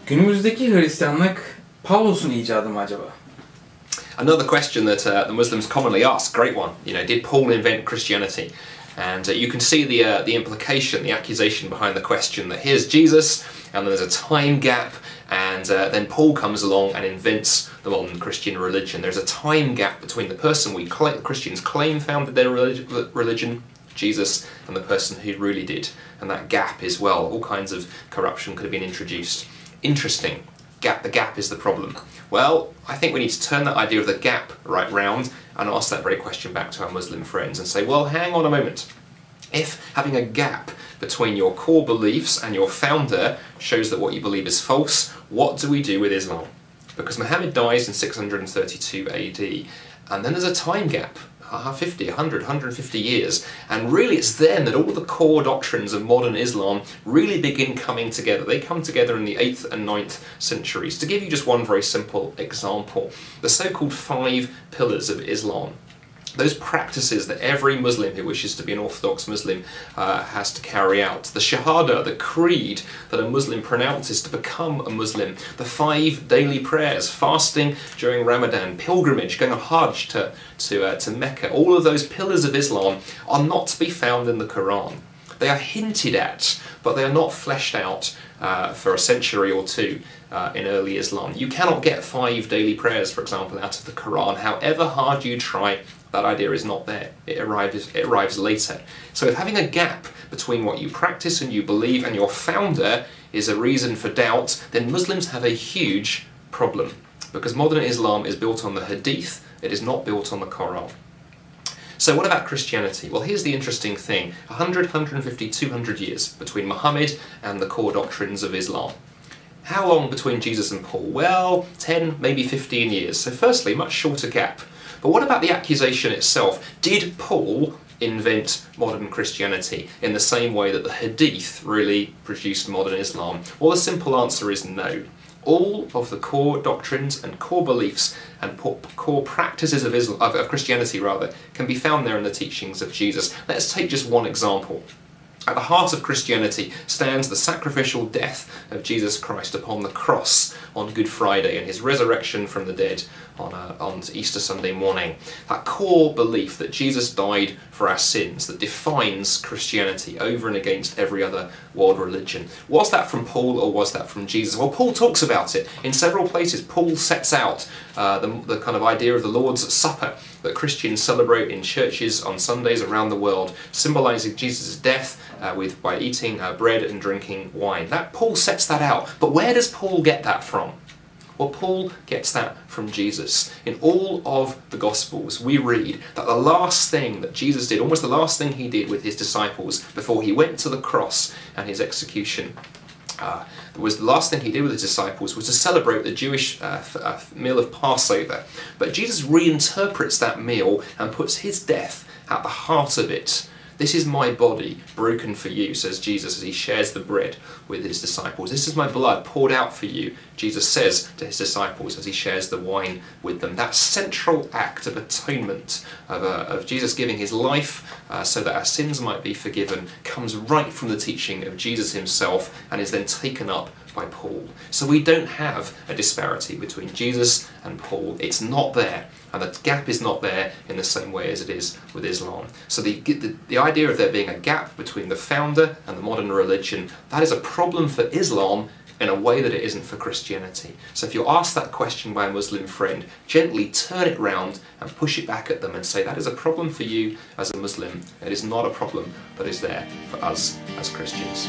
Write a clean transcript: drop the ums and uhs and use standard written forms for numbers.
Günümüzdeki Hristiyanlık Pavlus'un icadı mı acaba? Another question that the Muslims commonly ask, great one. Did Paul invent Christianity? And you can see the implication, the accusation behind the question that here's Jesus, and then there's a time gap, and then Paul comes along and invents the modern Christian religion. There's a time gap between the person Christians claim founded their religion, Jesus, and the person who really did. And that gap is, well, all kinds of corruption could have been introduced. Interesting. The gap is the problem. Well, I think we need to turn that idea of the gap right round and ask that very question back to our Muslim friends and say, well, hang on a moment. If having a gap between your core beliefs and your founder shows that what you believe is false, what do we do with Islam? Because Muhammad dies in 632 AD, and then there's a time gap. 50, 100, 150 years, and really it's then that all the core doctrines of modern Islam really begin coming together. They come together in the 8th and 9th centuries. To give you just one very simple example, the so-called 5 pillars of Islam, those practices that every Muslim who wishes to be an Orthodox Muslim has to carry out. The Shahada, the creed that a Muslim pronounces to become a Muslim. The 5 daily prayers, fasting during Ramadan, pilgrimage, going on Hajj to Mecca. All of those pillars of Islam are not to be found in the Quran. They are hinted at, but they are not fleshed out for a century or two in early Islam. You cannot get 5 daily prayers, for example, out of the Quran. However hard you try, that idea is not there. It arrives later. So if having a gap between what you practice and you believe and your founder is a reason for doubt, then Muslims have a huge problem. Because modern Islam is built on the Hadith, it is not built on the Quran. So what about Christianity? Well, here's the interesting thing. 100, 150, 200 years between Muhammad and the core doctrines of Islam. How long between Jesus and Paul? Well, 10, maybe 15 years. So firstly, much shorter gap. But what about the accusation itself? Did Paul invent modern Christianity in the same way that the Hadith really produced modern Islam? Well, the simple answer is no. All of the core doctrines and core beliefs and core practices of Christianity can be found there in the teachings of Jesus. Let's take just one example. At the heart of Christianity stands the sacrificial death of Jesus Christ upon the cross on Good Friday and his resurrection from the dead on Easter Sunday morning. That core belief that Jesus died for our sins that defines Christianity over and against every other world religion. Was that from Paul or was that from Jesus? Well, Paul talks about it in several places. Paul sets out the kind of idea of the Lord's Supper that Christians celebrate in churches on Sundays around the world, symbolising Jesus' death by eating bread and drinking wine. Paul sets that out. But where does Paul get that from? Well, Paul gets that from Jesus. In all of the Gospels, we read that the last thing that Jesus did, almost the last thing he did with his disciples before he went to the cross and his execution, the last thing he did with his disciples was to celebrate the Jewish meal of Passover. But Jesus reinterprets that meal and puts his death at the heart of it. This is my body broken for you, says Jesus as he shares the bread with his disciples. This is my blood poured out for you, Jesus says to his disciples as he shares the wine with them. That central act of atonement, of Jesus giving his life so that our sins might be forgiven, comes right from the teaching of Jesus himself and is then taken up by Paul. So we don't have a disparity between Jesus and Paul. It's not there, and the gap is not there in the same way as it is with Islam. So the idea of there being a gap between the founder and the modern religion, that is a problem for Islam in a way that it isn't for Christianity. So if you're asked that question by a Muslim friend, gently turn it round and push it back at them and say that is a problem for you as a Muslim. It is not a problem that is there for us as Christians.